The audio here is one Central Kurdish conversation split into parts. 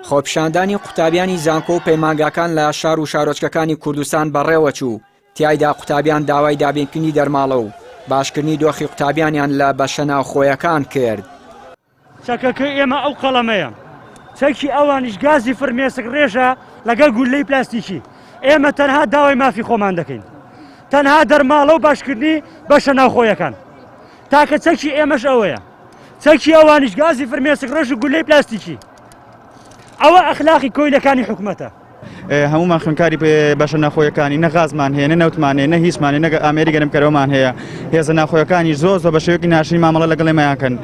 خۆپیشاندانی قوتابیانی زانکۆ و پەیمانگاکان لە شار و شارۆچکەکانی کوردستان بەڕێوەچوو. تیایدا قوتابیان داوای دابینکردنی دەرماڵە و باشکردنی دۆخی قوتابیانیان لە بەشە ناوخۆیەکان کرد. چەکەکەی ئێمە ئەو قەڵەمەیە، چەکی ئەوانیش گازی فرمێسک ڕێژە لەگەڵ گولەی پلاستیکی. ئێمە تەنها داوای مافی خۆمان دەکەین، تەنها دەرماڵە و باشکردنی بەشە ناوخۆیەکان. تاکە چەکی ئێمەش ئەوەیە، چەکی ئەوانیش گازی فرمێسک ڕێژ و گولەی پلاستیکی. ئەوە ئەخلاقی کۆیلەکانی حکوومەتە. هەمومان خوێندکاری بەشە ناخۆیەکانی نە غازمان هەیە، نە نەوتمان هەیە، نە هیچمان هەیە، نە ئامێری گەرمکەرەوەمان هەیە. هێزە ناخۆیەکانی زۆر بە شێوەیەکی ناشرین مامەڵە لەگەڵ ئێمەیانکەن.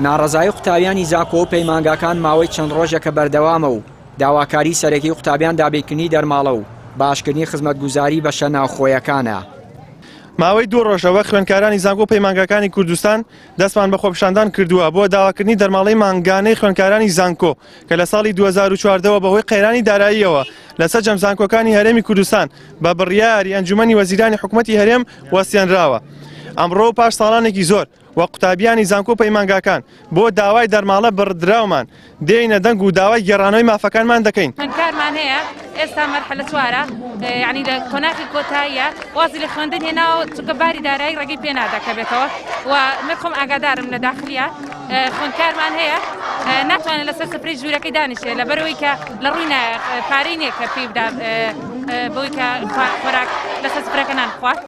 ناڕەزایی قوتابیانی زانکۆ و پەیمانگاکان ماوەی چەند ڕۆژێکە بەردەوامە و داواکاری سەرەکی قوتابیان دابینکردنی دەرماڵە و باشکردنی خزمەتگوزاری بەشە ناوخۆیەکانە. ماوەی 2 ڕۆژەوە خوێندکارانی زانکۆ و پەیمانگاکانی کوردستان دەستمان بە خۆپیشاندان کردووە بۆ داواکردنی دەرماڵەی مانگانەی خوێندکارانی زانکۆ کە لە ساڵی 2014ەوە بەهۆی قەیرانی داراییەوە لە سەرجەم زانکۆکانی هەرێمی کوردستان بە بڕیاری ئەنجومەنی وەزیرانی حکوومەتی هەرێم وەستێنراوە. ئەمڕۆ پاش ساڵانێکی زۆر وە قوتابیانی زانکۆ و پەیمانگاکان بۆ داوای دەرماڵە بڕدراومان دێینە دەنگ و داوای گێڕانەوەی مافەکانمان دەکەین. خوێندکارمان هەیە ئێستا مەرحلە چوارە، یعنی لە کۆناقی کۆتاییە، وازی لە خوێندن هێناوە چونکە باری دارایی ڕێگەی پێ ناداکە بێتەوە و من خۆم ئاگادارم لە داخلیە خوێندکارمان هەیە ناتوانێت لەسەر سفرەی ژوورەکەی دانیشێت لەبەرەوەی کە لە ڕووی پارەی نییە کە پێی بدات بۆی کە خۆراک لەسەر سفرەکە نانخوات.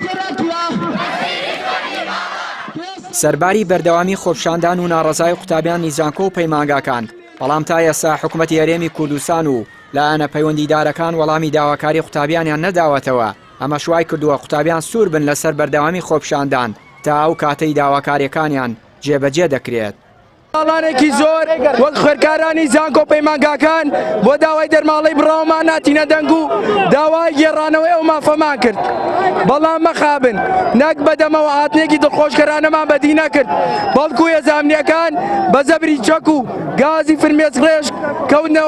سەرباری بەردەوامی خۆپیشاندان و ناڕەزای قوتابیانی زانکۆ و پەیمانگاکان، بەڵام تا ئێستا حکوومەتی هەرێمی کوردستان و لایەنە پەیوەندیدارەکان وەڵامی داواکاری قوتابیانیان نەداوەتەوە. ئەمە شوای کردووە قوتابیان سوور بن لەسەر بەردەوامی خۆپیشاندان تا ئەو کاتەی داواکاریەکانیان جێبەجێ دەکرێت. ساڵانێکی زۆر وەک خوێندکارانی زانکۆ و پەیمانگاکان بۆ داوای دەرماڵەی بڕاومان ناتینە دەنگ و داوای گێڕانەوەی ئەو مافەمان کرد. بەڵام مەخابن نەک بەدەمەوە هاتنێکی دڵخۆشکەرانەمان بەدی نەکرد، بەڵکو هێزانیەکان بە زەبری چەک و گازی فرمێسک ڕێژ کەونە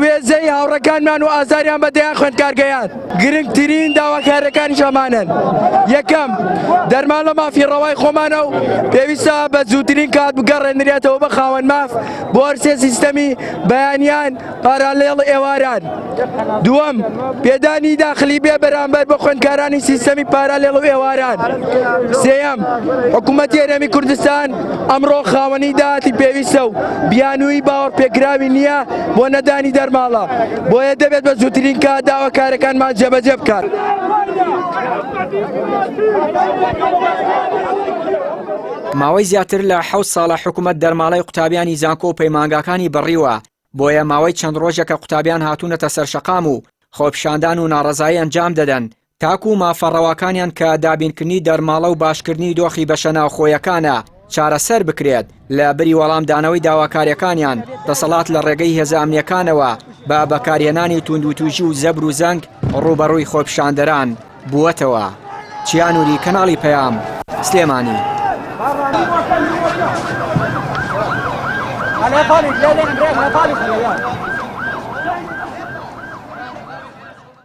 وێزەی هاوڕەکانمان و ئازاریان بەدەیان خوێندکارگەیان. گرنگترین داواکاریەکانی ئەمانن: یەکەم، دەرماڵە مافی ڕەوای خۆمانە و پێویستە بە زووترین کات بگەڕێنرێتەوە بە خاوەن ماف بۆ هەرسێ سیستەمی بەیانیان پارالێڵ ئێواران. دووەم، پێدانی داخلی بێ بەرامبەر بە خوێندکارانی سیستەمی پارالێڵ و ئێواران. سێەم، حکوومەتی هەرێمی کوردستان ئەمڕۆ خاوەنی داهاتی پێویستە و بیانووی باوەڕپێکراوی نییە بۆ نەدانی دەرماڵە، بۆیە دەبێت بە زووترین کات داواکارەکانمان جێبەجێ بکات. ماوەی زیاتر لە 7 ساڵە حکوومەت دەرماڵەی قوتابیانی زانکۆ و پەیمانگاکانی بڕیوە، بۆیە ماوەی چەند ڕۆژێکە قوتابیان هاتوونەتە سەرشەقام و خۆپیشاندان و ناڕەزایی ئەنجام دەدەن تاکو و مافەڕەواکانیان کە دابینکردنی دەرماڵە و باشکردنی دۆخی بەشە ناوخۆیەکانە چارەسەر بکرێت لە بری وەڵامدانەوەی داواکاریەکانیان دەسەڵات لە ڕێگەی هێزە ئەمنیەکانەوە بە بەکارهێنانی توندوتوژی و زەبر و زەنگ ڕوبەڕووی خۆپیشاندەران بووەتەوە. چیانوری کەناڵی پەیام، سلێمانی. على طالب لا لا لا طالب